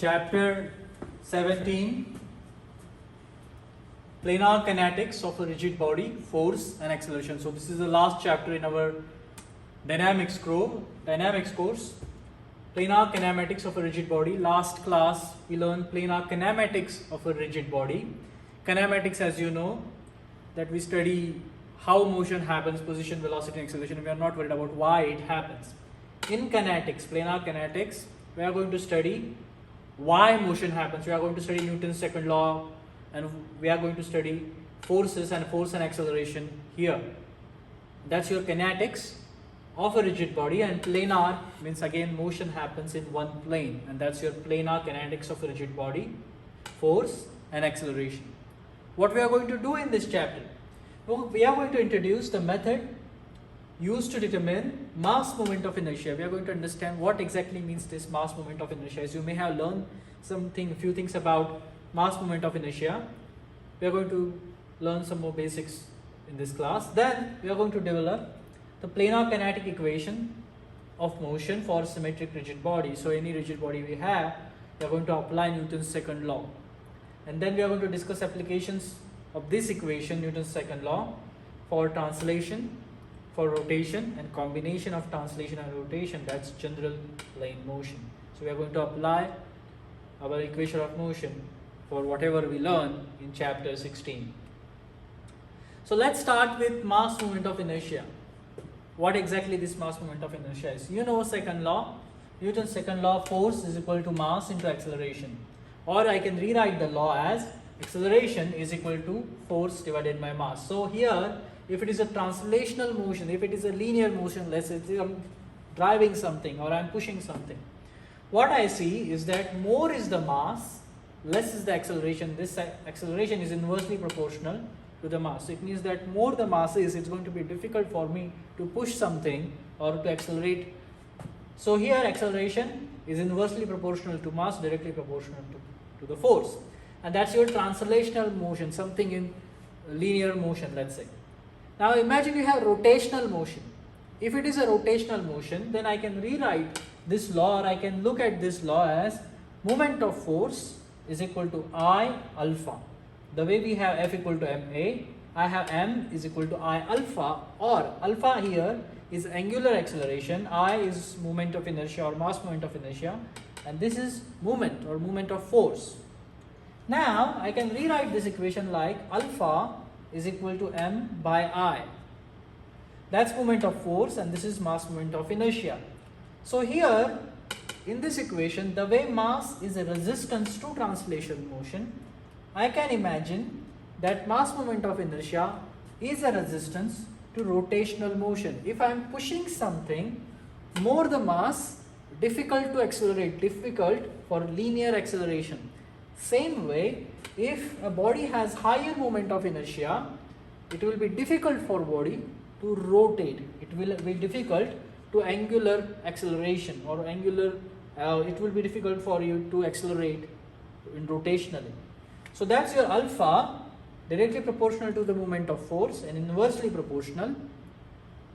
Chapter 17, Planar Kinetics of a Rigid Body, Force and Acceleration. So this is the last chapter in our dynamics course. Planar kinematics of a rigid body. Last class we learned planar kinematics of a rigid body. Kinematics, as you know, that we study how motion happens, position, velocity and acceleration. We are not worried about why it happens. In kinetics, planar kinetics, we are going to study why motion happens. We are going to study Newton's second law, and we are going to study forces and force and acceleration here. That's your kinetics of a rigid body, and planar means again motion happens in one plane, and that's your planar kinetics of a rigid body, force and acceleration. What we are going to do in this chapter, we are going to introduce the method used to determine mass moment of inertia. We are going to understand what exactly means this mass moment of inertia. As you may have learned a few things about mass moment of inertia, we are going to learn some more basics in this class. Then we are going to develop the planar kinetic equation of motion for symmetric rigid body. So any rigid body we have, we are going to apply Newton's second law. And then we are going to discuss applications of this equation, Newton's second law, for translation, for rotation, and combination of translation and rotation, that's general plane motion. So we are going to apply our equation of motion for whatever we learn in chapter 16. So let's start with mass moment of inertia. What exactly this mass moment of inertia is? You know second law, Newton's second law, force is equal to mass into acceleration. Or I can rewrite the law as acceleration is equal to force divided by mass. So here, if it is a translational motion, if it is a linear motion, let's say I'm driving something or I'm pushing something, what I see is that more is the mass, less is the acceleration. This acceleration is inversely proportional to the mass. It means that more the mass is, it's going to be difficult for me to push something or to accelerate. So here acceleration is inversely proportional to mass, directly proportional to the force. And that's your translational motion, something in linear motion, let's say. Now imagine you have rotational motion. If it is a rotational motion, then I can rewrite this law, or I can look at this law as moment of force is equal to I alpha. The way we have F equal to ma, I have m is equal to I alpha, or alpha here is angular acceleration, I is moment of inertia or mass moment of inertia, and this is moment or moment of force. Now I can rewrite this equation like alpha is equal to m by I. That's moment of force, and this is mass moment of inertia. So here in this equation, the way mass is a resistance to translation motion, I can imagine that mass moment of inertia is a resistance to rotational motion. If I am pushing something, more the mass, difficult to accelerate, difficult for linear acceleration. Same way, if a body has higher moment of inertia, it will be difficult for body to rotate. It will be difficult to angular acceleration, or angular, it will be difficult for you to accelerate in rotationally. So that's your alpha, directly proportional to the moment of force and inversely proportional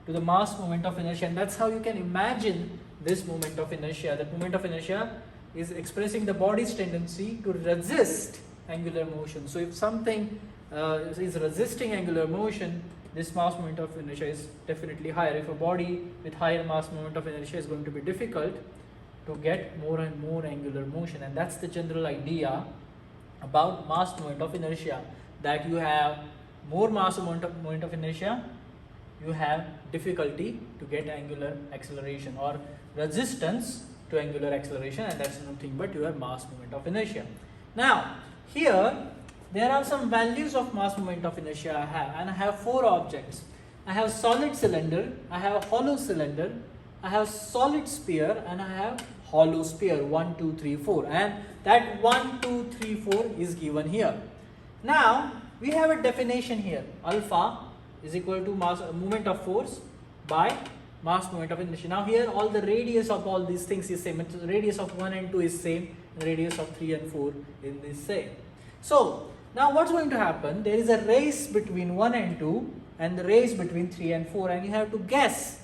to the mass moment of inertia. And that's how you can imagine this moment of inertia. That moment of inertia is expressing the body's tendency to resist angular motion. So if something is resisting angular motion, this mass moment of inertia is definitely higher. If a body with higher mass moment of inertia is going to be difficult to get more and more angular motion. And that's the general idea about mass moment of inertia, that you have more mass moment of inertia, you have difficulty to get angular acceleration or resistance to angular acceleration, and that's nothing but your mass moment of inertia. Now here there are some values of mass moment of inertia I have, and I have four objects. I have solid cylinder, I have hollow cylinder, I have solid sphere, and I have hollow sphere. 1, 2, 3, 4, and that 1, 2, 3, 4 is given here. Now we have a definition here. Alpha is equal to mass moment of force by mass moment of inertia. Now here all the radius of all these things is same. The radius of 1 and 2 is same, and the radius of 3 and 4 is same. So now what's going to happen? There is a race between 1 and 2 and the race between 3 and 4, and you have to guess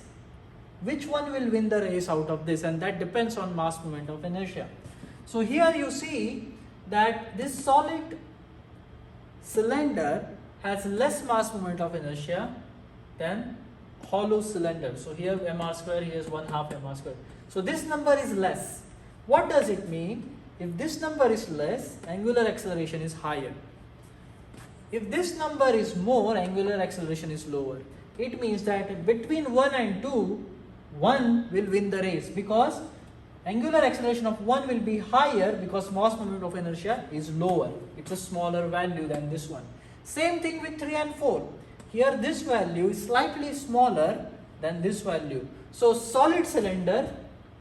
which one will win the race out of this, and that depends on mass moment of inertia. So here you see that this solid cylinder has less mass moment of inertia than hollow cylinder. So here mr square, here is 1/2 mr square. So this number is less. What does it mean? If this number is less, angular acceleration is higher. If this number is more, angular acceleration is lower. It means that between 1 and 2, 1 will win the race, because angular acceleration of 1 will be higher because mass moment of inertia is lower. It's a smaller value than this one. Same thing with 3 and 4. Here this value is slightly smaller than this value. So solid cylinder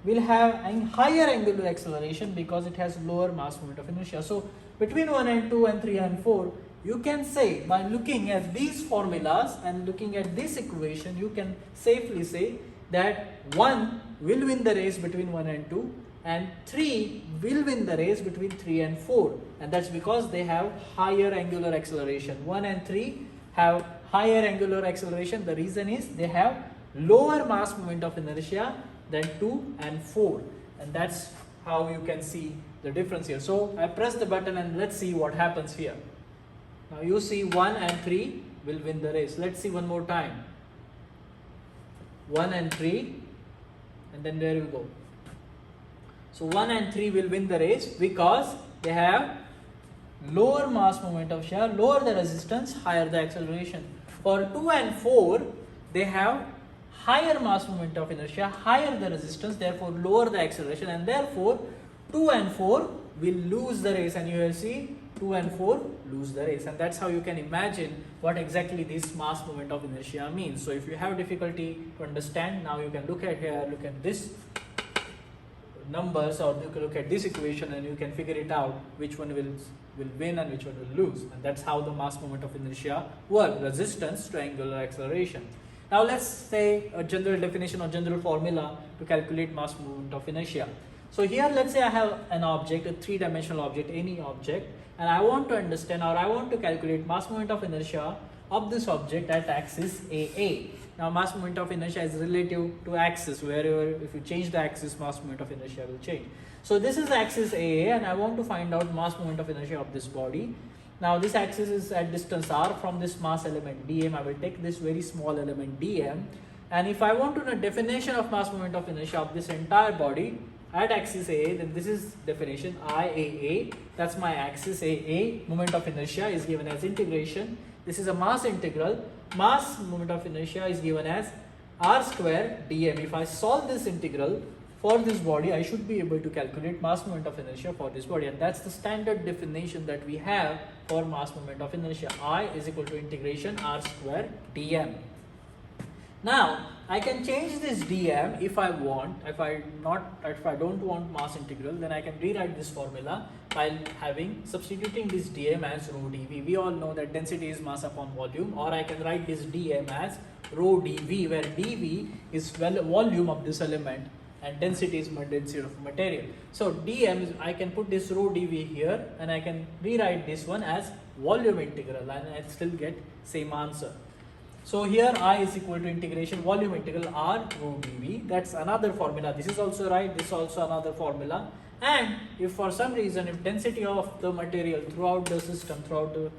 will have a higher angular acceleration because it has lower mass moment of inertia. So between 1 and 2 and 3 and 4, you can say, by looking at these formulas and looking at this equation, you can safely say that 1 will win the race between 1 and 2 and 3 will win the race between 3 and 4, and that's because they have higher angular acceleration. 1 and 3 have higher angular acceleration. The reason is they have lower mass moment of inertia than 2 and 4, and that's how you can see the difference here. So I press the button and let's see what happens here. Now you see 1 and 3 will win the race. Let's see one more time. 1 and 3, and then there we go. So 1 and 3 will win the race because they have lower mass moment of inertia, lower the resistance, higher the acceleration. For 2 and 4, they have higher mass moment of inertia, higher the resistance, therefore lower the acceleration, and therefore 2 and 4 will lose the race, and you will see 2 and 4 lose the race. And that's how you can imagine what exactly this mass moment of inertia means. So if you have difficulty to understand, now you can look at here, look at this numbers, or you can look at this equation and you can figure it out which one will win and which one will lose. And that's how the mass moment of inertia works, resistance to angular acceleration. Now let's say a general definition or general formula to calculate mass moment of inertia. So here let's say I have an object, a three-dimensional object, any object, and I want to understand, or I want to calculate mass moment of inertia of this object at axis AA. Now mass moment of inertia is relative to axis, wherever if you change the axis, mass moment of inertia will change. So this is axis AA, and I want to find out mass moment of inertia of this body. Now this axis is at distance r from this mass element dm. I will take this very small element dm, and if I want to know definition of mass moment of inertia of this entire body at axis AA, then this is definition IAA, that's my axis AA. Moment of inertia is given as integration. This is a mass integral. Mass moment of inertia is given as r square dm. If I solve this integral for this body, I should be able to calculate mass moment of inertia for this body, and that's the standard definition that we have for mass moment of inertia. I is equal to integration r square dm. Now I can change this dm if I want. If I don't want mass integral, then I can rewrite this formula by substituting this dm as rho dv. We all know that density is mass upon volume, or I can write this dm as rho dv, where dv is volume of this element and density is density of material. So dm is, I can put this rho dv here, and I can rewrite this one as volume integral, and I still get same answer. So here I is equal to integration volume integral r rho dv. That's another formula. This is also right, this is also another formula. And if for some reason, if density of the material throughout the system, throughout the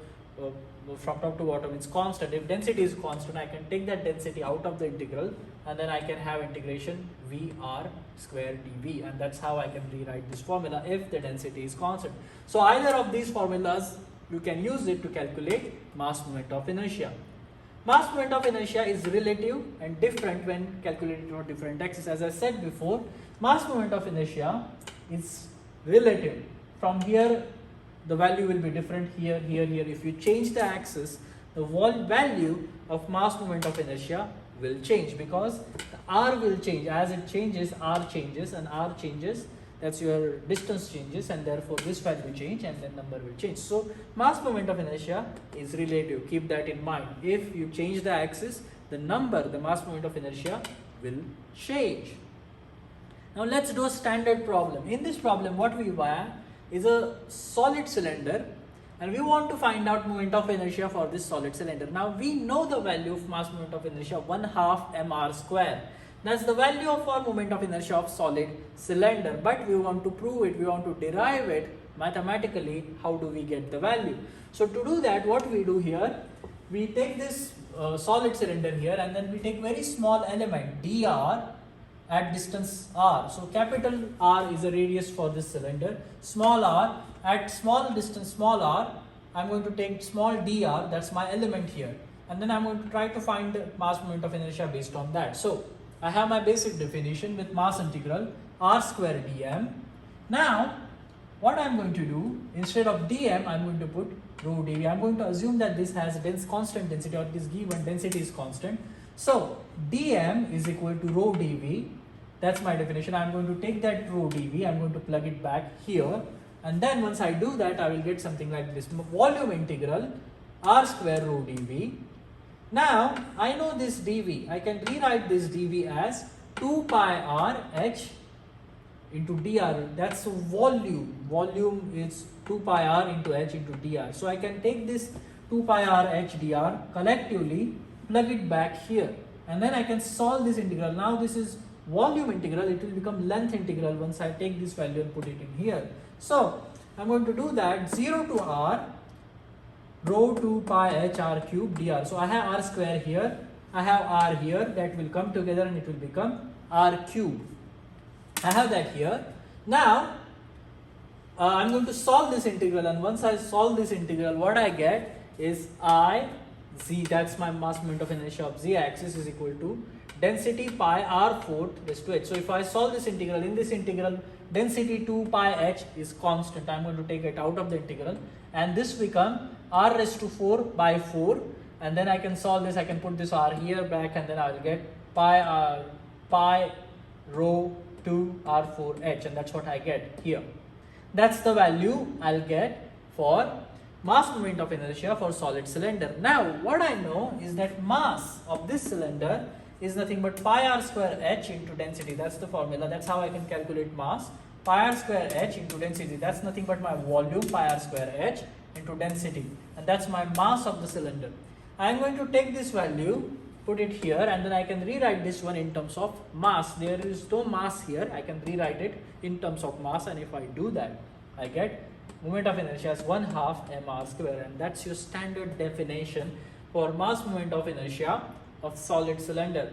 from top to bottom is constant, if density is constant, I can take that density out of the integral, and then I can have integration Vr square dv, and that's how I can rewrite this formula if the density is constant. So either of these formulas, you can use it to calculate mass moment of inertia. Mass moment of inertia is relative and different when calculated on different axes. As I said before, mass moment of inertia is relative. From here, the value will be different, here, here, here. If you change the axis, the value of mass moment of inertia will change, because the r will change. As it changes, r changes, and r changes, that's your distance changes, and therefore this value change and then number will change. So mass moment of inertia is relative. Keep that in mind. If you change the axis, the mass moment of inertia will change. Now let's do a standard problem. In this problem, what we have is a solid cylinder, and we want to find out moment of inertia for this solid cylinder. Now we know the value of mass moment of inertia 1/2 mr square. That's the value of our moment of inertia of solid cylinder. But we want to prove it, we want to derive it mathematically. How do we get the value? So to do that, what we do here, we take this solid cylinder here, and then we take very small element dr at distance r. So capital R is the radius for this cylinder. Small r, at small distance small r, I'm going to take small dr, that's my element here. And then I'm going to try to find the mass moment of inertia based on that. So I have my basic definition with mass integral r square dm. Now what I'm going to do, instead of dm, I'm going to put rho dv. I'm going to assume that this has constant density, or this given density is constant. So dm is equal to rho dv. That's my definition. I'm going to take that rho dv, I'm going to plug it back here, and then once I do that, I will get something like this: volume integral r square rho dv. Now I know this dv, I can rewrite this dv as 2 pi r h into dr. That's volume. Volume is 2 pi r into h into dr. So I can take this 2 pi r h dr collectively, plug it back here, and then I can solve this integral. Now this is volume integral, it will become length integral once I take this value and put it in here. So I'm going to do that: 0 to r rho 2 pi h r cube dr. So I have r square here, I have r here, that will come together and it will become r cube. I have that here. Now I'm going to solve this integral, and once I solve this integral, what I get is I z, that's my mass moment of inertia of z axis, is equal to density pi r fourth raised to h. So if I solve this integral, in this integral density 2 pi h is constant. I'm going to take it out of the integral, and this become r raised to 4 by 4, and then I can solve this, I can put this r here back, and then I will get pi rho 2 r4h, and that's what I get here. That's the value I'll get for mass moment of inertia for solid cylinder. Now what I know is that mass of this cylinder is nothing but pi r square h into density. That's the formula. That's how I can calculate mass. Pi r square h into density. That's nothing but my volume, pi r square h into density, and that's my mass of the cylinder. I am going to take this value, put it here, and then I can rewrite this one in terms of mass. There is no mass here, I can rewrite it in terms of mass, and if I do that, I get moment of inertia as 1/2 mr square, and that's your standard definition for mass moment of inertia of solid cylinder.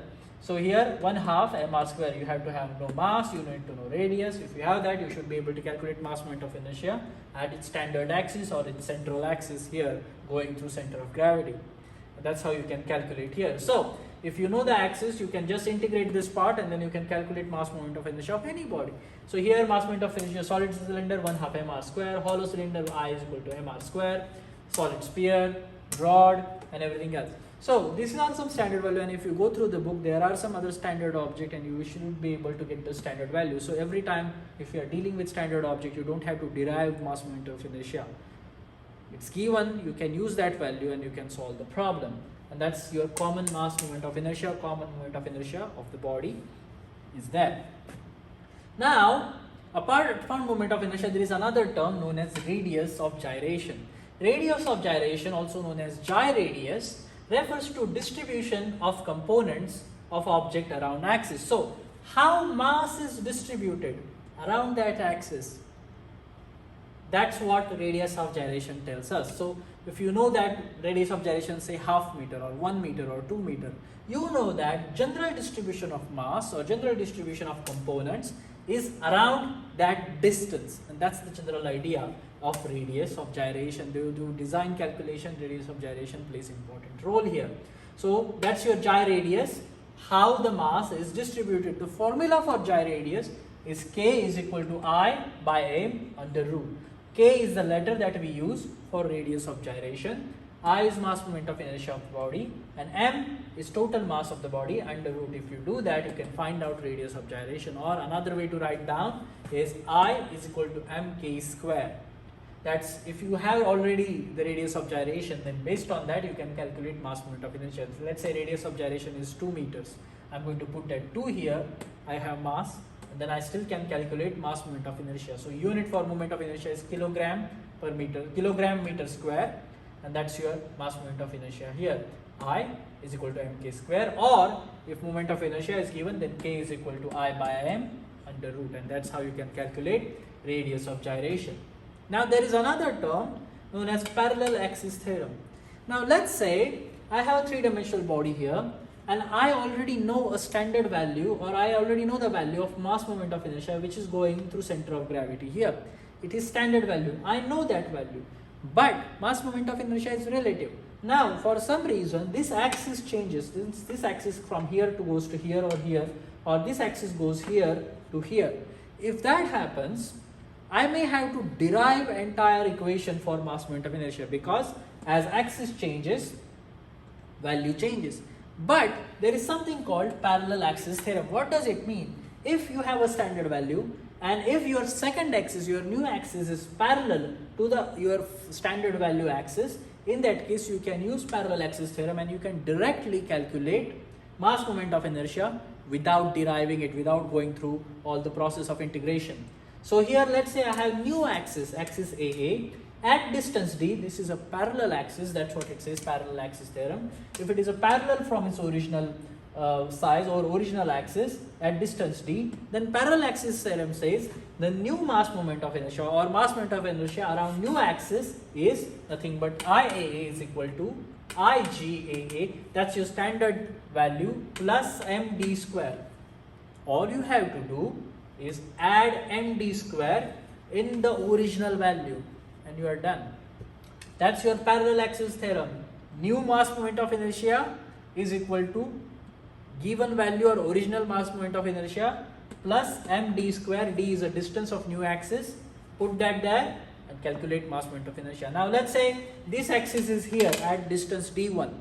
So here 1/2 mr square, you have to have no mass, you need to know radius. If you have that, you should be able to calculate mass moment of inertia at its standard axis or its central axis here, going through center of gravity. That's how you can calculate here. So if you know the axis, you can just integrate this part, and then you can calculate mass moment of inertia of any body. So here mass moment of inertia, solid cylinder 1/2 mr square, hollow cylinder I is equal to mr square, solid sphere, rod, and everything else. So this is on some standard value, and if you go through the book, there are some other standard object, and you should be able to get the standard value. So every time if you are dealing with standard object, you don't have to derive mass moment of inertia. It's given, you can use that value and you can solve the problem, and that's your common mass moment of inertia. Common moment of inertia of the body is that. Now apart from moment of inertia, there is another term known as radius of gyration. Radius of gyration, also known as gyradius, refers to distribution of components of object around axis. So how mass is distributed around that axis, that's what radius of gyration tells us. So if you know that radius of gyration, say 1/2 meter or 1 meter or 2 meter, you know that general distribution of mass or general distribution of components is around that distance, and that's the general idea of radius of gyration. They do design calculation, radius of gyration plays important role here. So that's your gyradius, how the mass is distributed. The formula for gyradius is K is equal to I by M under root. K is the letter that we use for radius of gyration, I is mass moment of inertia of the body, and M is total mass of the body under root. If you do that, you can find out radius of gyration, or another way to write down is I is equal to mk square. That's if you have already the radius of gyration, then based on that you can calculate mass moment of inertia. So let's say radius of gyration is 2 meters. I'm going to put that 2 here, I have mass, and then I still can calculate mass moment of inertia. So unit for moment of inertia is kilogram meter square, and that's your mass moment of inertia here. I is equal to mk square, or if moment of inertia is given, then k is equal to I by m under root, and that's how you can calculate radius of gyration. Now there is another term known as parallel axis theorem. Now let's say I have a three-dimensional body here, and I already know a standard value, or I already know the value of mass moment of inertia which is going through center of gravity here. It is standard value, I know that value, but mass moment of inertia is relative. Now for some reason this axis changes, this axis from here to goes to here or here, or this axis goes here to here. If that happens, I may have to derive entire equation for mass moment of inertia, because as axis changes, value changes. But there is something called parallel axis theorem. What does it mean? If you have a standard value, and if your second axis, your new axis, is parallel to your standard value axis, in that case you can use parallel axis theorem and you can directly calculate mass moment of inertia without deriving it, without going through all the process of integration. So here let's say I have new axis, axis AA, at distance d. This is a parallel axis, that's what it says, parallel axis theorem. If it is a parallel from its original size or original axis at distance d, then parallel axis theorem says the new mass moment of inertia or mass moment of inertia around new axis is nothing but IAA is equal to IGAA, that's your standard value, plus MD square. All you have to do is add MD square in the original value, and you are done. That's your parallel axis theorem. New mass moment of inertia is equal to given value or original mass moment of inertia plus md square. D is a distance of new axis. Put that there and calculate mass moment of inertia. Now let's say this axis is here at distance d1.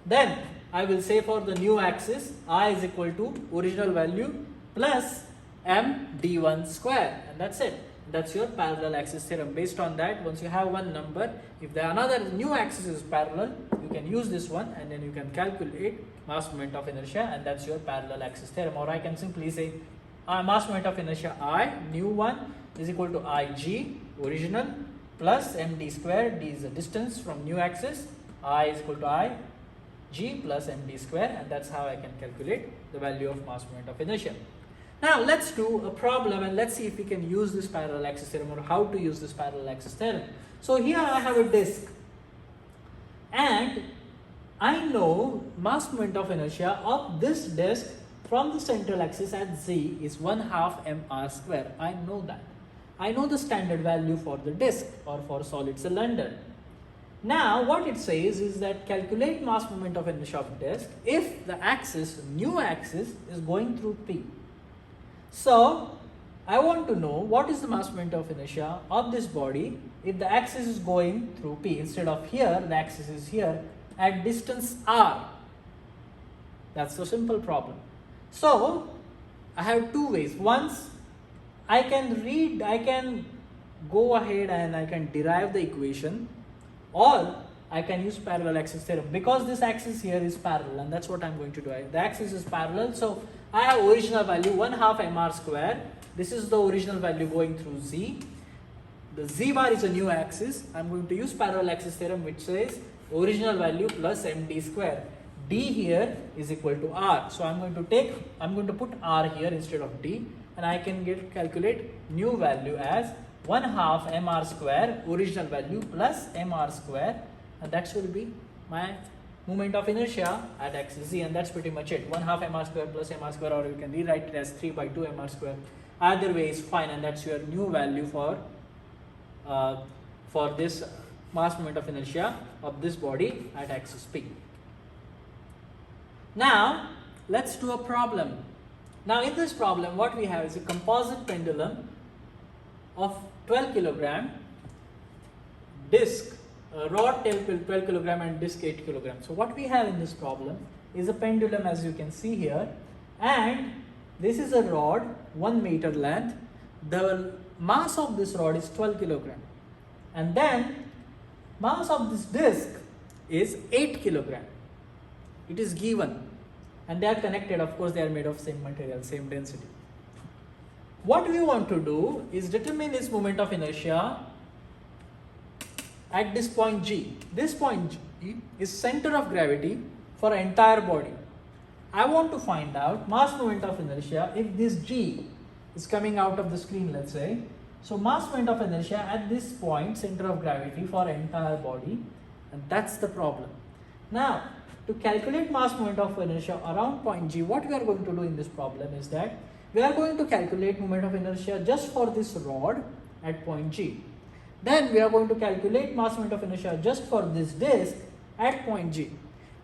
Then I will say for the new axis I is equal to original value plus m d1 square, and that's it. That's your parallel axis theorem. Based on that, once you have one number, if the another new axis is parallel, you can use this one and then you can calculate mass moment of inertia, and that's your parallel axis theorem. Or I can simply say mass moment of inertia I, new one, is equal to Ig, original, plus md square. D is the distance from new axis. I is equal to I g plus md square, and that's how I can calculate the value of mass moment of inertia. Now let's do a problem and let's see if we can use this parallel axis theorem, or how to use this parallel axis theorem. So here I have a disk and I know mass moment of inertia of this disk from the central axis at z is 1/2 mr square. I know that. I know the standard value for the disk or for solid cylinder. Now what it says is that calculate mass moment of inertia of disk if the axis, new axis, is going through P. So I want to know what is the mass moment of inertia of this body if the axis is going through P. Instead of here, the axis is here at distance r. That's the simple problem. So I have two ways. Once I can go ahead and I can derive the equation, or I can use parallel axis theorem, because this axis here is parallel, and that's what I'm going to do. The axis is parallel, so I have original value 1/2 mr square. This is the original value going through z. The z bar is a new axis. I'm going to use parallel axis theorem, which says original value plus md square. D here is equal to r. So I'm going to put r here instead of d, and I can calculate new value as 1/2 mr square, original value, plus mr square, and that will be my moment of inertia at axis z, and that's pretty much it. 1/2 mr square plus mr square, or you can rewrite it as 3/2 mr square. Either way is fine, and that's your new value for this mass moment of inertia of this body at axis P. Now let's do a problem. Now in this problem what we have is a composite pendulum of 12 kilogram, disc, rod tail 12 kilogram and disc 8 kilogram. So what we have in this problem is a pendulum, as you can see here, and this is a rod 1 meter length. The mass of this rod is 12 kilogram, and then mass of this disc is 8 kilogram. It is given, and they are connected. Of course, they are made of same material, same density. What we want to do is determine its moment of inertia at this point G. This point G is center of gravity for entire body. I want to find out mass moment of inertia if this G is coming out of the screen, let's say. So mass moment of inertia at this point, center of gravity for entire body, and that's the problem. Now, to calculate mass moment of inertia around point G, what we are going to do in this problem is that we are going to calculate moment of inertia just for this rod at point G. Then we are going to calculate mass moment of inertia just for this disc at point G.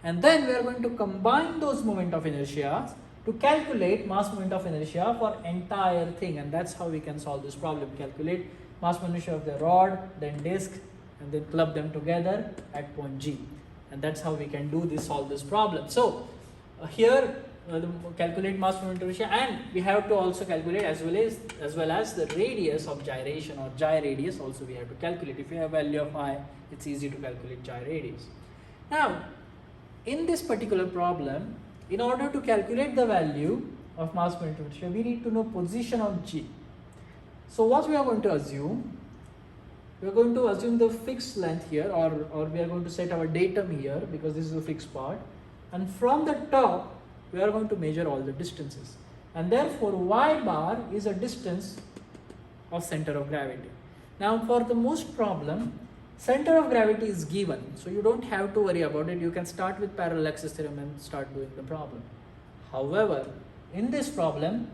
And then we are going to combine those moment of inertia to calculate mass moment of inertia for entire thing, and that's how we can solve this problem. Calculate mass moment of inertia of the rod, then disc, and then club them together at point G, and that's how we can do this, solve this problem. So here calculate mass moment of inertia, and we have to also calculate as well as the radius of gyration, or gyre radius also we have to calculate. If you have value of I, it's easy to calculate gyre radius. Now in this particular problem, in order to calculate the value of mass moment of inertia, we need to know position of G. So what we are going to assume, we are going to assume the fixed length here, or we are going to set our datum here because this is the fixed part, and from the top we are going to measure all the distances, and therefore y bar is a distance of center of gravity. Now for the most problem, center of gravity is given, so you don't have to worry about it. You can start with parallel axis theorem and start doing the problem. However, in this problem,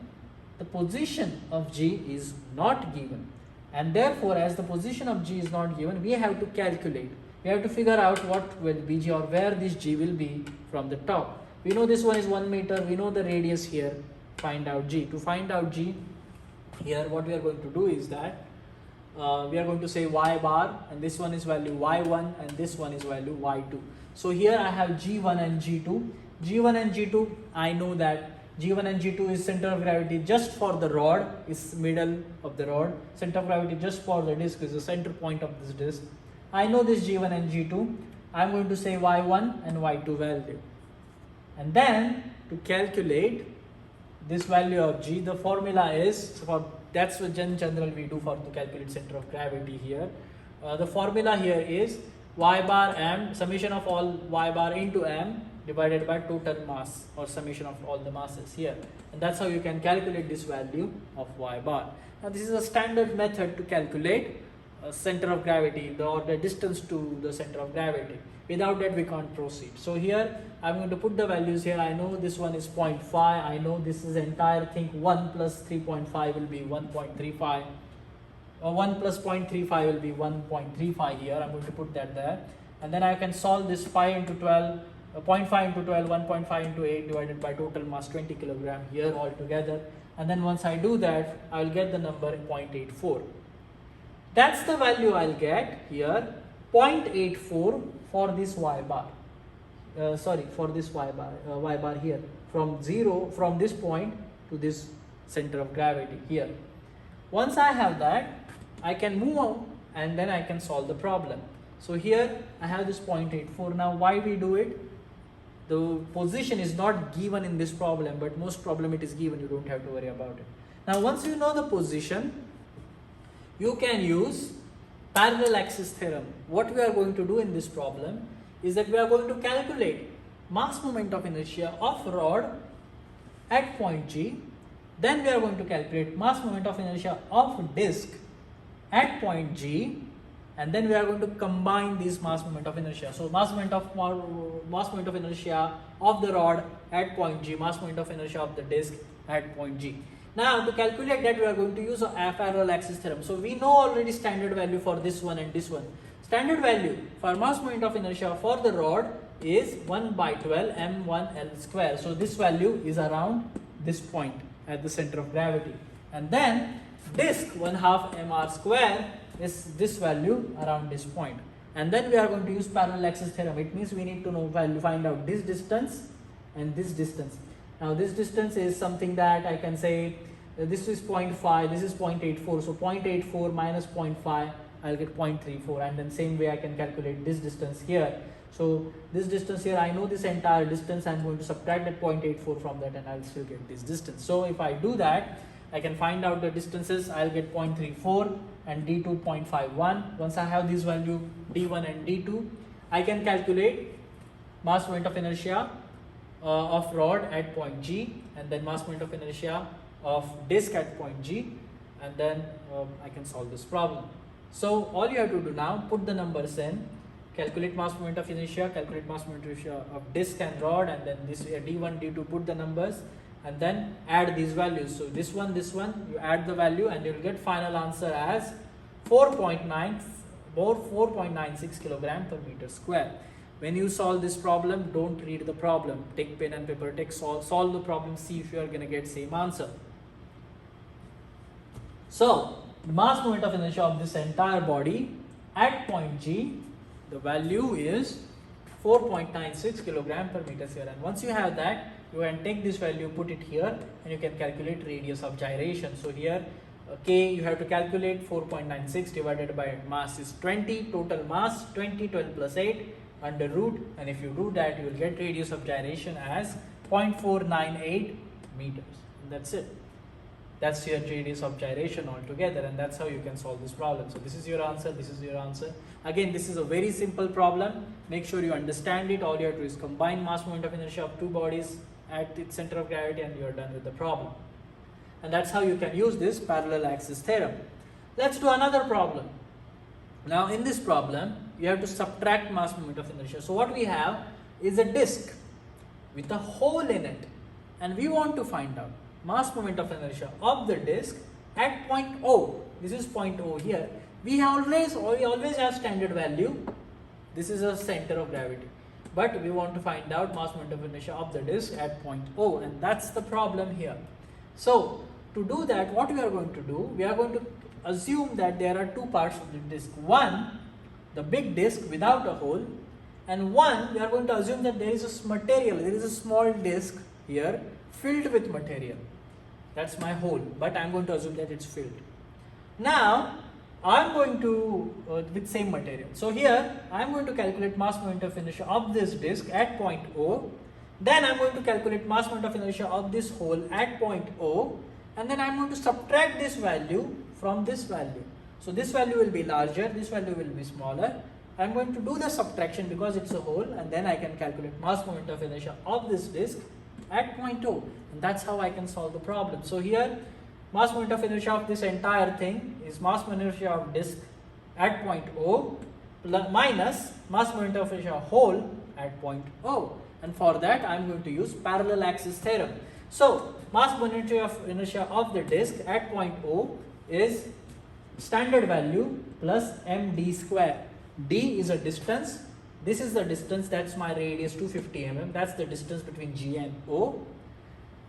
the position of G is not given, and therefore as the position of G is not given, we have to calculate. We have to figure out what will be G, or where this G will be from the top. We know this one is 1 meter, we know the radius here, find out G. To find out G here, what we are going to do is that we are going to say y bar, and this one is value y1 and this one is value y2. So here I have G1 and G2. G1 and G2, I know that G1 and G2 is center of gravity just for the rod, is middle of the rod. Center of gravity just for the disc is the center point of this disc. I know this G1 and G2. I'm going to say y1 and y2 value. And then to calculate this value of G, the formula is, that's what general we do for to calculate center of gravity here. The formula here is y bar m, summation of all y bar into m divided by total mass, or summation of all the masses here. And that's how you can calculate this value of y bar. Now this is a standard method to calculate center of gravity, or the distance to the center of gravity. Without that we can't proceed. So here I'm going to put the values here. I know this one is 0.5. I know this is entire thing. 1 plus 3.5 will be 1.35. 1 plus 0.35 will be 1.35 here. I'm going to put that there. And then I can solve this 5 into 12, 0.5 into 12, 1.5 into 8 divided by total mass 20 kilogram here all together. And then once I do that, I will get the number 0.84. That's the value I'll get here, 0.84 for this y bar. For this y bar here, from this point to this center of gravity here. Once I have that, I can move on and then I can solve the problem. So here I have this 0.84. Now why we do it? The position is not given in this problem, but most problem it is given. You don't have to worry about it. Now once you know the position, you can use parallel axis theorem. What we are going to do in this problem is that we are going to calculate mass moment of inertia of rod at point G. Then we are going to calculate mass moment of inertia of disc at point G, and then we are going to combine these mass moment of inertia. So mass moment of inertia of the rod at point G, mass moment of inertia of the disc at point G. Now to calculate that, we are going to use a parallel axis theorem. So we know already standard value for this one and this one. Standard value for mass moment of inertia for the rod is 1 by 12 m1l square. So this value is around this point at the center of gravity. And then disc 1/2 mr square is this value around this point. And then we are going to use parallel axis theorem. It means we need to know value, find out this distance and this distance. Now this distance is something that I can say this is 0.5, this is 0.84. So 0.84 minus 0.5, I'll get 0.34, and then same way I can calculate this distance here. So this distance here, I know this entire distance, I'm going to subtract that 0.84 from that and I'll still get this distance. So if I do that, I can find out the distances. I'll get 0.34 and d2 0.51. Once I have this value d1 and d2, I can calculate mass moment of inertia of rod at point G, and then mass moment of inertia of disk at point G, and then I can solve this problem. So all you have to do now, put the numbers in, calculate mass moment of inertia, calculate mass moment of inertia of disk and rod, and then this D1, D2, put the numbers, and then add these values. So this one, you add the value, and you will get final answer as 4.96 kilogram per meter square. When you solve this problem, don't read the problem. Take pen and paper, solve the problem, see if you are going to get same answer. So, mass moment of inertia of this entire body at point G, the value is 4.96 kilogram per meter square. And once you have that, you can take this value, put it here, and you can calculate radius of gyration. So here, K, you have to calculate 4.96 divided by mass is 20, total mass 20, 12 plus 8 under root, and if you do that, you will get radius of gyration as 0.498 meters. And that's it. That's your radius of gyration altogether, and that's how you can solve this problem. So this is your answer, this is your answer. Again, this is a very simple problem. Make sure you understand it. All you have to do is combine mass moment of inertia of two bodies at its center of gravity, and you are done with the problem. And that's how you can use this parallel axis theorem. Let's do another problem. Now in this problem, you have to subtract mass moment of inertia. So what we have is a disk with a hole in it, and we want to find out mass moment of inertia of the disk at point O. This is point O here. We always have standard value. This is a center of gravity, but we want to find out mass moment of inertia of the disk at point O, and that's the problem here. So to do that, what we are going to do, we are going to assume that there are two parts of the disk. One, the big disk without a hole, and one, we are going to assume that there is a material, there is a small disk here filled with material. That's my hole, but I am going to assume that it's filled. Now I am going to with same material. So here I am going to calculate mass moment of inertia of this disk at point O. Then I am going to calculate mass moment of inertia of this hole at point O, and then I am going to subtract this value from this value. So this value will be larger, this value will be smaller. I am going to do the subtraction because it's a hole, and then I can calculate mass moment of inertia of this disk at point O, and that's how I can solve the problem. So here mass moment of inertia of this entire thing is mass moment of inertia of disk at point O minus mass moment of inertia of hole at point O, and for that I am going to use parallel axis theorem. So mass moment of inertia of the disk at point O is standard value plus md square. D is a distance. This is the distance, that's my radius 250 mm. That's the distance between G and O.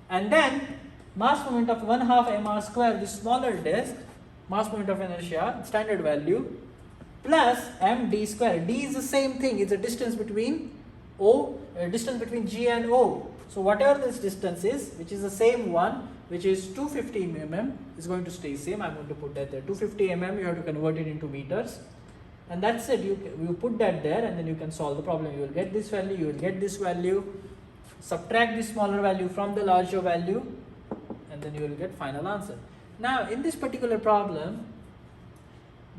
And then mass moment of 1/2 mr square, this smaller disk, mass moment of inertia, standard value, plus md square. D is the same thing, it's a distance between distance between G and O. So whatever this distance is, which is the same one, which is 250 mm, is going to stay same. I'm going to put that there. 250 mm, you have to convert it into meters. And that's it. You put that there, and then you can solve the problem. You will get this value, you will get this value, subtract this smaller value from the larger value, and then you will get final answer. Now in this particular problem,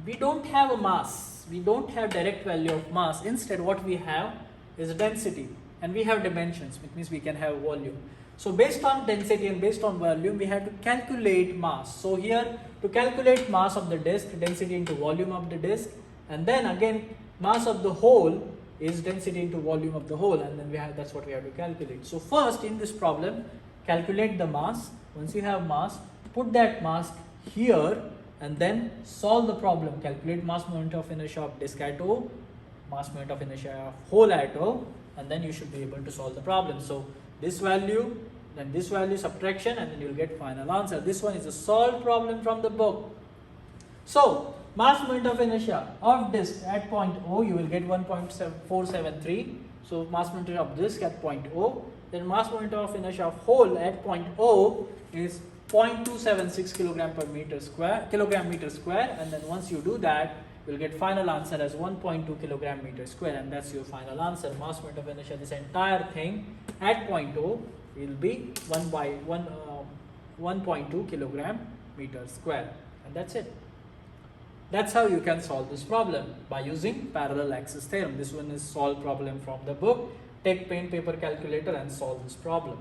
we don't have a mass, we don't have direct value of mass. Instead what we have is density, and we have dimensions, which means we can have volume. So based on density and based on volume, we have to calculate mass. So here, to calculate mass of the disk, density into volume of the disk, and then again mass of the hole is density into volume of the hole, and then that's what we have to calculate. So first in this problem, calculate the mass. Once you have mass, put that mass here, and then solve the problem. Calculate mass moment of inertia of disk at O, mass moment of inertia of hole at O, and then you should be able to solve the problem. So this value, then this value, subtraction, and then you'll get final answer. This one is a solved problem from the book. So mass moment of inertia of disk at point O, you will get 1.473. So mass moment of disk at point O. Then mass moment of inertia of hole at point O is 0.276 kilogram meter square, and then once you do that, you'll get final answer as 1.2 kilogram meter square, and that's your final answer. Mass moment of inertia, this entire thing at point O will be 1.2 kilogram meter square, and that's it. That's how you can solve this problem, by using parallel axis theorem. This one is solved problem from the book, take pen, paper, calculator and solve this problem.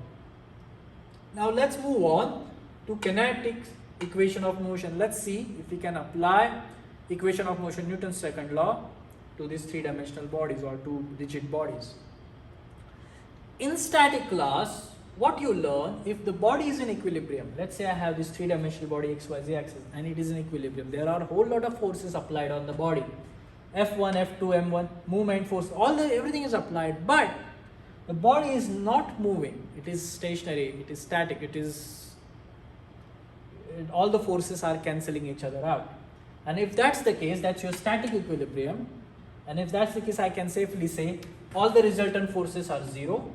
Now let's move on to kinetic equation of motion. Let's see if we can apply equation of motion, Newton's second law, to these three-dimensional bodies or to rigid bodies. In static class, what you learn, if the body is in equilibrium, let's say I have this three-dimensional body XYZ axis and it is in equilibrium, there are a whole lot of forces applied on the body. F1, F2, M1, movement force, everything is applied, but the body is not moving, it is stationary, it is static, all the forces are cancelling each other out. And if that's the case, that's your static equilibrium. And if that's the case, I can safely say all the resultant forces are zero,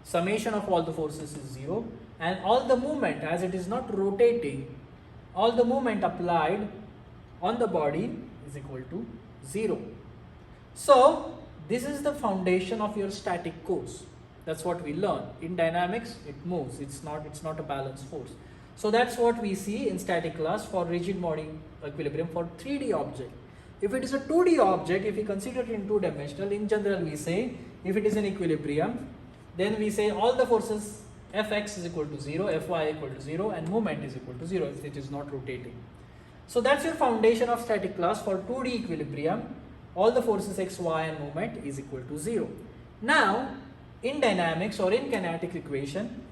summation of all the forces is zero, and all the movement, as it is not rotating, all the movement applied on the body is equal to zero. So this is the foundation of your static course. That's what we learn. In dynamics, it moves. It's not a balanced force. So that's what we see in static class for rigid body equilibrium for 3D object. If it is a 2D object, if we consider it in two-dimensional, in general we say if it is in equilibrium, then we say all the forces Fx is equal to 0, Fy equal to 0 and movement is equal to 0 if it is not rotating. So that's your foundation of static class for 2D equilibrium. All the forces x, y and movement is equal to 0. Now in dynamics or in kinetic equation,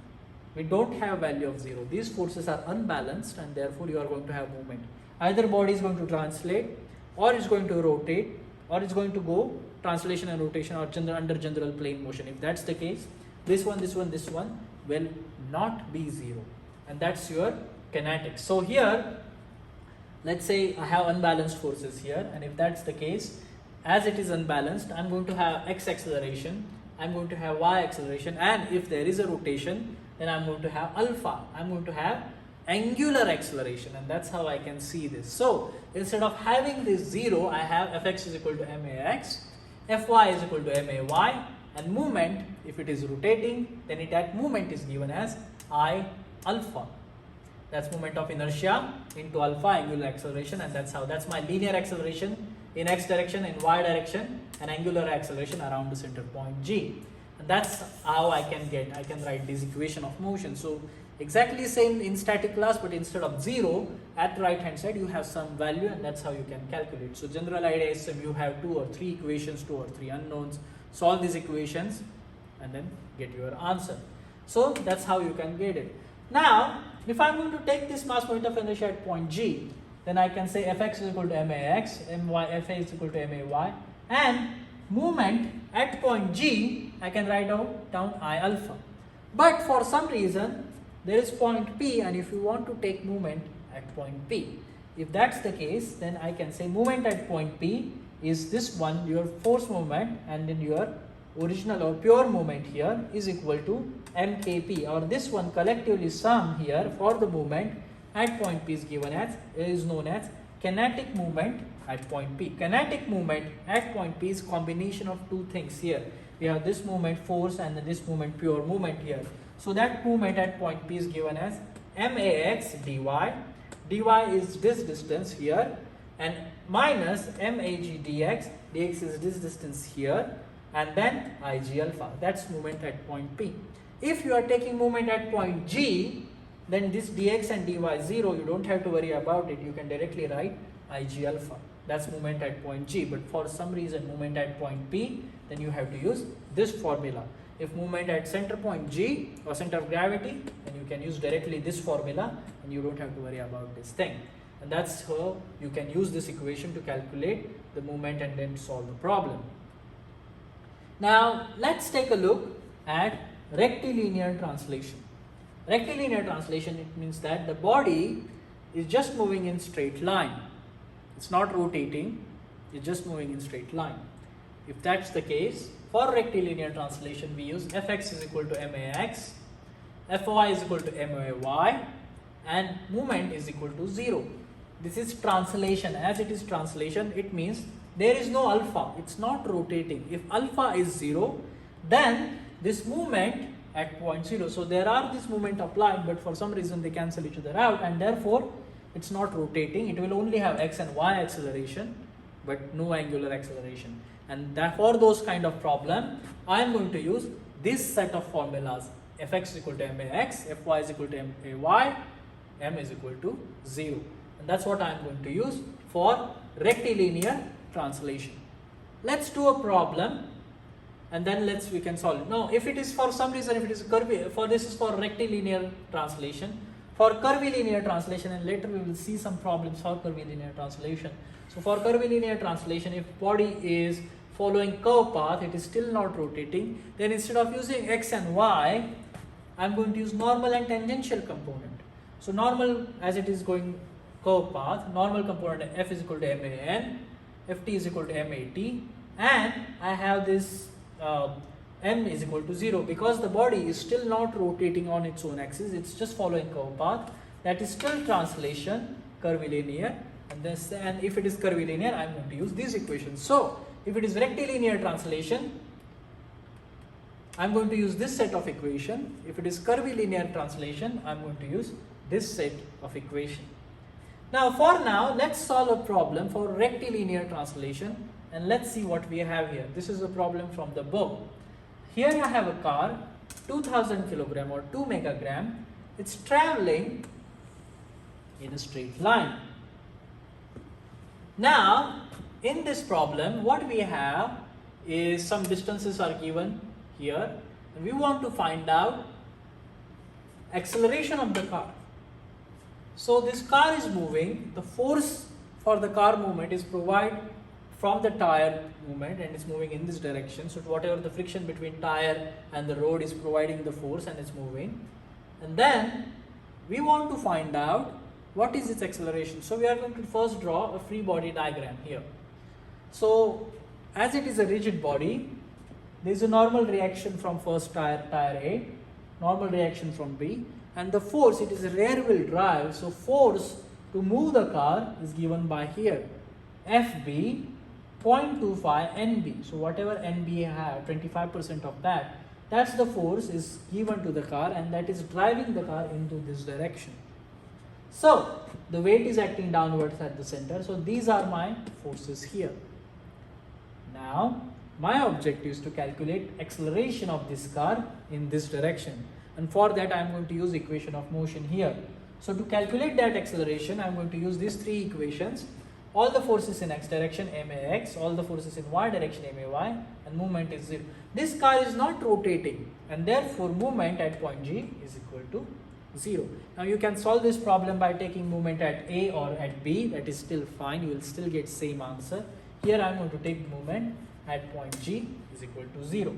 we don't have value of 0. These forces are unbalanced and therefore you are going to have movement. Either body is going to translate, or it's going to rotate, or it's going to go translation and rotation or under general plane motion. If that's the case, this one will not be 0. And that's your kinetics. So here, let's say I have unbalanced forces here, and if that's the case, as it is unbalanced, I'm going to have x acceleration, I'm going to have y acceleration, and if there is a rotation, then I'm going to have alpha. I'm going to have angular acceleration, and that's how I can see this. So instead of having this 0, I have fx is equal to max, fy is equal to may, and movement, if it is rotating, then that movement is given as I alpha. That's moment of inertia into alpha angular acceleration, and that's my linear acceleration in x direction, in y direction, and angular acceleration around the center point G. And that's how I can write this equation of motion. So exactly same in static class, but instead of 0 at the right hand side you have some value, and that's how you can calculate. So general idea is you have 2 or 3 equations, 2 or 3 unknowns, solve these equations and then get your answer. So that's how you can get it. Now if I'm going to take this mass moment of inertia at point G, then I can say fx is equal to max, fa is equal to may, and movement at point G I can write down I alpha. But for some reason there is point P, and if you want to take movement at point P, if that's the case, then I can say movement at point P is this one, your force movement, and then your original or pure movement here is equal to mkp, or this one collectively sum here for the movement at point P is known as kinetic movement at point P. Kinetic movement at point P is combination of two things here. We have this movement force and then this movement pure movement here. So that movement at point P is given as max dy. dy is this distance here, and minus mag dx. dx is this distance here, and then ig alpha. That's movement at point P. If you are taking movement at point G, then this dx and dy is 0. You don't have to worry about it. You can directly write ig alpha. That's movement at point G. But for some reason movement at point P, then you have to use this formula. If movement at center point G or center of gravity, then you can use directly this formula and you don't have to worry about this thing. And that's how you can use this equation to calculate the movement and then solve the problem. Now let's take a look at rectilinear translation. Rectilinear translation, it means that the body is just moving in straight line. It's not rotating, it's just moving in straight line. If that's the case, for rectilinear translation we use fx is equal to max, fy is equal to may, and movement is equal to 0. This is translation. As it is translation, it means there is no alpha, it's not rotating. If alpha is 0, then this movement at point 0, so there are this movement applied, but for some reason they cancel each other out, and therefore it's not rotating. It will only have x and y acceleration, but no angular acceleration. And that for those kind of problem, I am going to use this set of formulas: fx is equal to max, fy is equal to may, m is equal to 0. And that's what I am going to use for rectilinear translation. Let's do a problem and then we can solve it. Now, if it is for some reason, if it is this is for rectilinear translation. For curvilinear translation, and later we will see some problems for curvilinear translation. So for curvilinear translation, if body is following curve path, it is still not rotating, then instead of using x and y, I am going to use normal and tangential component. So normal, as it is going curve path, normal component f is equal to man, ft is equal to mat, and I have this m is equal to 0, because the body is still not rotating on its own axis, it's just following curve path. That is still translation curvilinear, and if it is curvilinear, I am going to use these equations. So if it is rectilinear translation, I am going to use this set of equation. If it is curvilinear translation, I am going to use this set of equation. Now let's solve a problem for rectilinear translation, and let's see what we have here. This is a problem from the book. Here I have a car, 2000 kilogram or 2 megagram. It's traveling in a straight line. Now, in this problem, what we have is some distances are given here. And we want to find out acceleration of the car. So this car is moving. The force for the car movement is provided from the tire movement, and it's moving in this direction. So whatever the friction between tire and the road is providing the force, and it's moving. And then we want to find out what is its acceleration. So we are going to first draw a free body diagram here. So as it is a rigid body, there is a normal reaction from first tire A, normal reaction from B, and the force, it is a rear wheel drive, so force to move the car is given by here, FB 0.25 NB. So whatever NB have, 25% of that, that's the force is given to the car, and that is driving the car into this direction. So the weight is acting downwards at the center. So these are my forces here. Now my objective is to calculate acceleration of this car in this direction, and for that I am going to use equation of motion here. So to calculate that acceleration, I am going to use these three equations. All the forces in x direction max, all the forces in y direction may, and movement is 0. This car is not rotating, and therefore movement at point G is equal to 0. Now you can solve this problem by taking movement at A or at B. That is still fine, you will still get same answer. Here I am going to take movement at point G is equal to 0.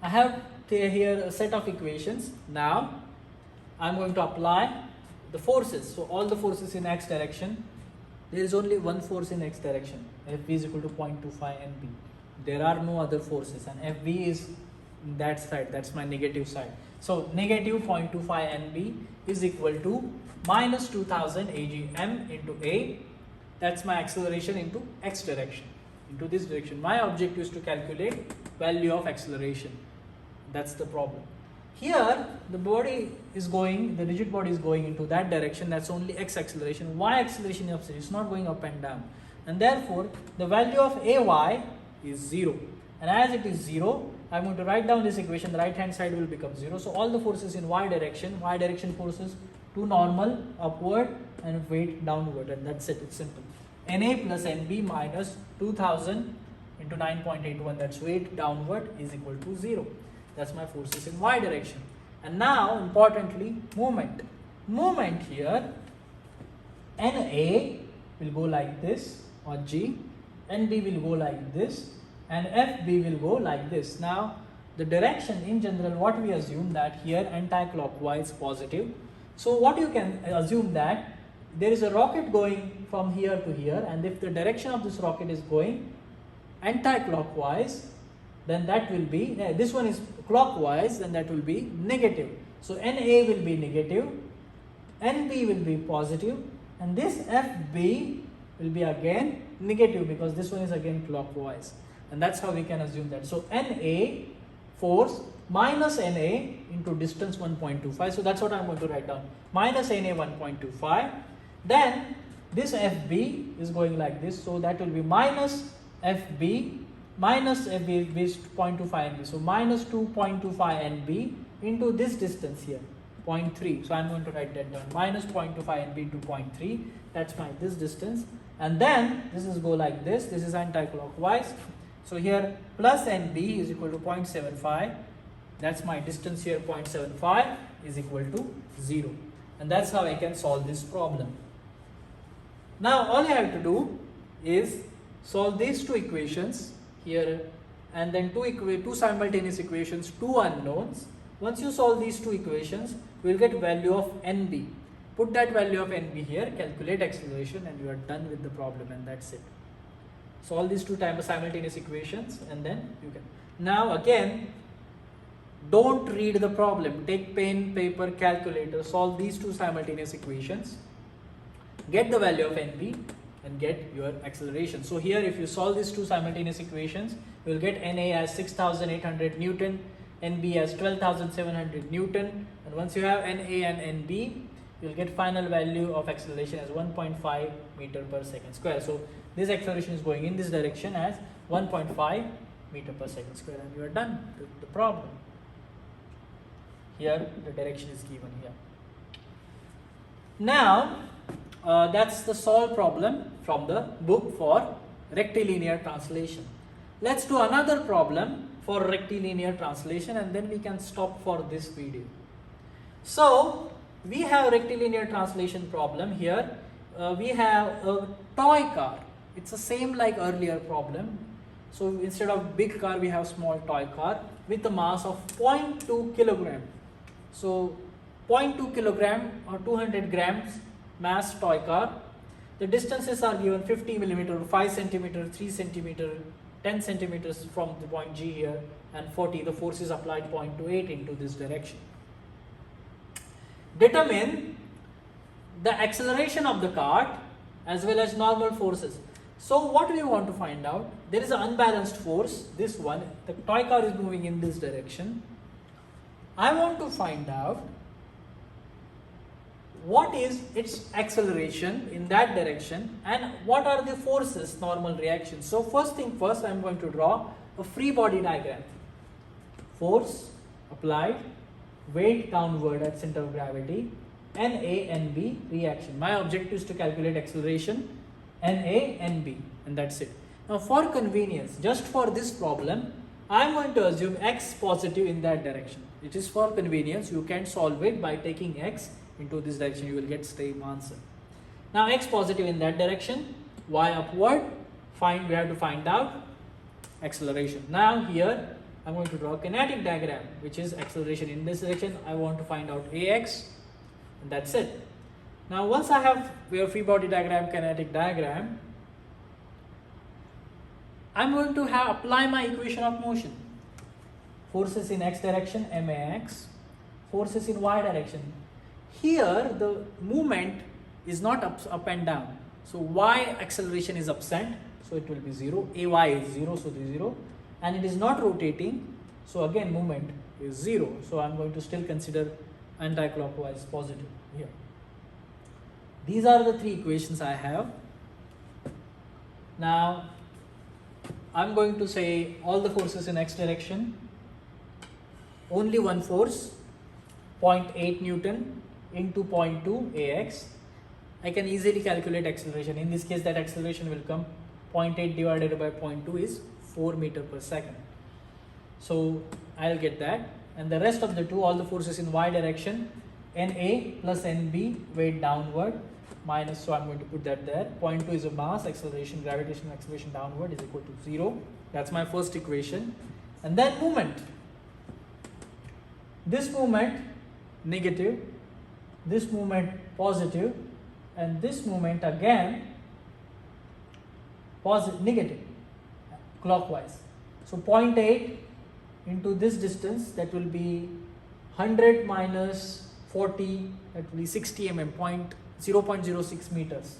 I have here a set of equations. Now I am going to apply the forces. So all the forces in x direction, there is only one force in x direction, Fb is equal to 0.25 NB. There are no other forces, and Fb is that side, that's my negative side. So negative 0.25 NB is equal to minus 2000 AgM into A. That's my acceleration into x direction, into this direction. My objective is to calculate value of acceleration. That's the problem. Here the body is going, the rigid body is going into that direction, that's only x acceleration. Y acceleration is it's not going up and down, and therefore the value of Ay is 0. And as it is 0, I am going to write down this equation, the right hand side will become 0. So all the forces in y direction forces to normal upward and weight downward, and that's it, it's simple. Na plus Nb minus 2000 into 9.81, that's weight downward, is equal to 0. That's my forces in y direction. And now importantly, movement. Movement here, Na will go like this on G, Nb will go like this, and Fb will go like this. Now the direction in general, what we assume that here anti-clockwise positive. So what you can assume that there is a rocket going from here to here, and if the direction of this rocket is going anti-clockwise, then that will be, this one is clockwise, then that will be negative. So Na will be negative, Nb will be positive, and this Fb will be again negative, because this one is again clockwise. And that's how we can assume that. So Na force minus Na into distance 1.25. So that's what I'm going to write down. Minus Na 1.25. Then this Fb is going like this. So that will be minus FB minus FB is 0.25 NB. So minus 2.25 NB into this distance here, 0.3. So I'm going to write that down. Minus 0.25 NB into 0.3. That's my this distance. And then this is go like this. This is anti-clockwise. So here plus NB is equal to 0.75. That's my distance here, 0.75 is equal to 0. And that's how I can solve this problem. Now all I have to do is solve these two equations here, and then two simultaneous equations, two unknowns. Once you solve these two equations, we will get value of NB. Put that value of NB here, calculate acceleration, and you are done with the problem, and that's it. Solve these two simultaneous equations, and then you can. Now again, don't read the problem. Take pen, paper, calculator, solve these two simultaneous equations, get the value of NB, and get your acceleration. So here if you solve these two simultaneous equations, you will get NA as 6,800 Newton, NB as 12,700 Newton, and once you have NA and NB, you will get final value of acceleration as 1.5 meter per second square. So this acceleration is going in this direction as 1.5 meter per second square, and you are done with the problem. Here the direction is given here. Now that's the solved problem from the book for rectilinear translation. Let's do another problem for rectilinear translation, and then we can stop for this video. So we have rectilinear translation problem here. We have a toy car. It's the same like earlier problem. So instead of big car, we have small toy car with a mass of 0.2 kilogram. So 0.2 kilogram or 200 grams mass toy car. The distances are given 50 millimeter, 5 centimeter, 3 centimeter, 10 centimeters from the point G here, and 40. The force is applied 0.28 into this direction. Determine the acceleration of the cart as well as normal forces. So what we want to find out, there is an unbalanced force, this one, the toy car is moving in this direction. I want to find out what is its acceleration in that direction and what are the forces, normal reactions. So first thing first, I am going to draw a free body diagram. Force applied, weight downward at center of gravity, NA, NB reaction. My objective is to calculate acceleration, NA, NB, and that's it. Now for convenience, just for this problem, I am going to assume X positive in that direction. It is for convenience, you can solve it by taking X into this direction, you will get same answer. Now X positive in that direction, Y upward, we have to find out acceleration. Now here I am going to draw a kinetic diagram, which is acceleration in this direction. I want to find out AX, and that's it. Now once I have your free body diagram, kinetic diagram, I am going to apply my equation of motion. Forces in X direction, MAX, forces in Y direction. Here the movement is not up and down. So Y acceleration is absent, so it will be 0. AY is 0, so this is 0. And it is not rotating, so again movement is 0. So I am going to still consider anti-clockwise positive here. These are the three equations I have. Now I am going to say all the forces in X direction. Only one force, 0.8 Newton into 0.2 AX. I can easily calculate acceleration. In this case, that acceleration will come 0.8 divided by 0.2 is 4 meter per second. So I'll get that. And the rest of the two, all the forces in Y direction, NA plus NB weight downward minus, so I'm going to put that there. 0.2 is a mass, acceleration, gravitational acceleration downward is equal to 0. That's my first equation. And then movement. This movement negative, this movement positive, and this movement again negative, clockwise. So 0.8 into this distance, that will be 100 minus 40, that will be 60 mm, 0.06 meters.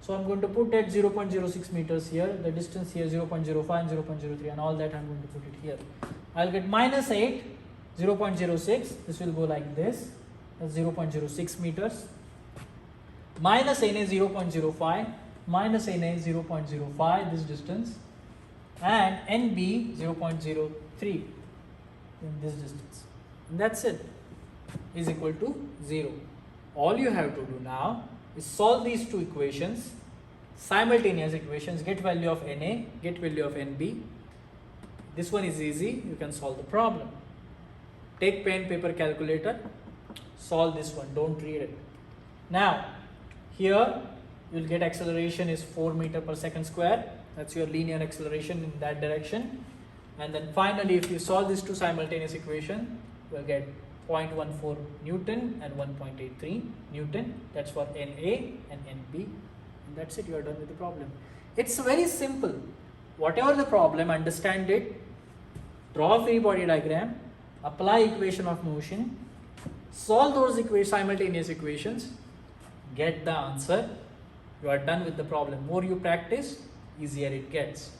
So I'm going to put that 0.06 meters here, the distance here 0.05 and 0.03, and all that I'm going to put it here. I'll get minus 8, 0.06, this will go like this, that's 0.06 meters, minus NA 0.05, minus NA 0.05, this distance, and NB 0.03 in this distance. And that's it, is equal to 0. All you have to do now is solve these two equations, simultaneous equations, get value of NA, get value of NB. This one is easy, you can solve the problem. Take pen, paper, calculator, solve this one, don't read it. Now, here you will get acceleration is 4 meter per second square, that's your linear acceleration in that direction. And then finally, if you solve these two simultaneous equations, you will get 0.14 Newton and 1.83 Newton. That's for NA and NB. And that's it, you are done with the problem. It's very simple. Whatever the problem, understand it, draw a free body diagram, apply equation of motion, solve those simultaneous equations, get the answer. You are done with the problem. More you practice, easier it gets.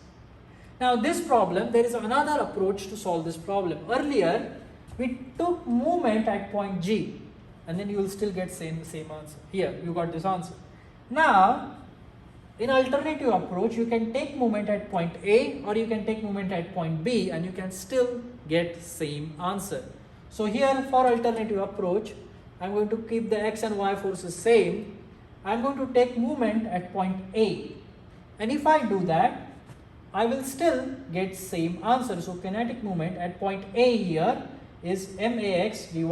Now this problem, there is another approach to solve this problem. Earlier, we took movement at point G, and then you will still get same answer. Here, you got this answer. Now, in alternative approach, you can take movement at point A or you can take movement at point B, and you can still get same answer. So here, for alternative approach, I am going to keep the x and y forces same. I am going to take movement at point A, and if I do that, I will still get same answer. So kinetic movement at point A here is max dy.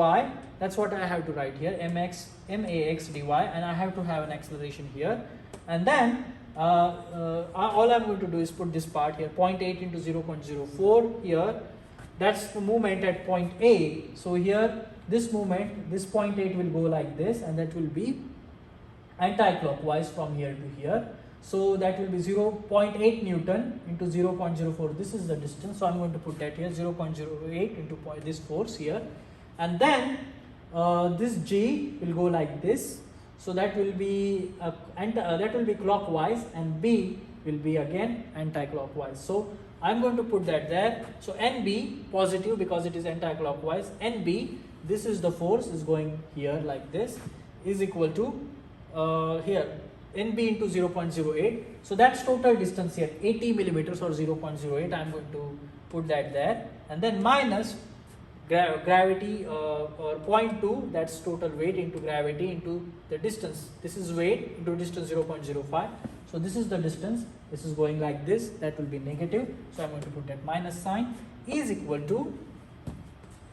That's what I have to write here, max dy, and I have to have an acceleration here. And then all I'm going to do is put this part here, 0.8 into 0.04 here. That's the movement at point A. So here, this movement, this 0.8 will go like this, and that will be anti-clockwise from here to here. So that will be 0.8 Newton into 0.04. This is the distance. So I'm going to put that here, 0.08 into this force here. And then this G will go like this. So that will be clockwise, and B will be again anti-clockwise. So I'm going to put that there. So NB positive because it is anti-clockwise. NB, this is the force, is going here like this, is equal to here NB into 0.08. So that's total distance here, 80 millimeters or 0.08. I'm going to put that there, and then minus gravity or 0.2, that's total weight into gravity into the distance. This is weight into distance 0.05. So this is the distance. This is going like this. That will be negative. So I'm going to put that minus sign, is equal to,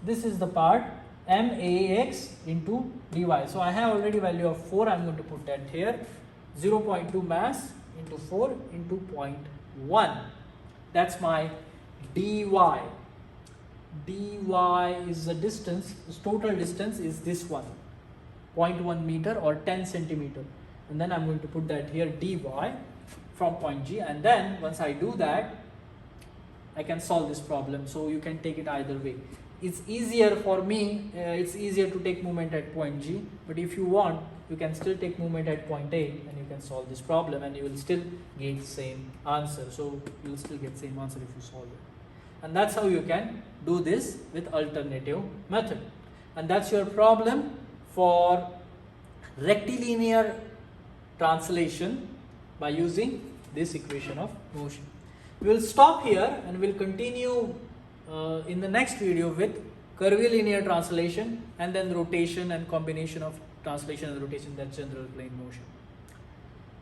this is the part, max into dy. So I have already value of 4. I'm going to put that here. 0.2 mass into 4 into 0.1. That's my dy. Dy is the distance, the total distance is this one, 0.1 meter or 10 centimeter. And then I'm going to put that here, dy from point G. And then once I do that, I can solve this problem. So you can take it either way. It's easier for me, it's easier to take movement at point G, but if you want, you can still take movement at point A, and you can solve this problem, and you will still get same answer. So you will still get same answer if you solve it. And that's how you can do this with alternative method. And that's your problem for rectilinear translation by using this equation of motion. We will stop here and we'll continue in the next video with curvilinear translation, and then rotation and combination of translation and rotation, that's general plane motion.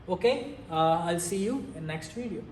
Okay, I'll see you in next video.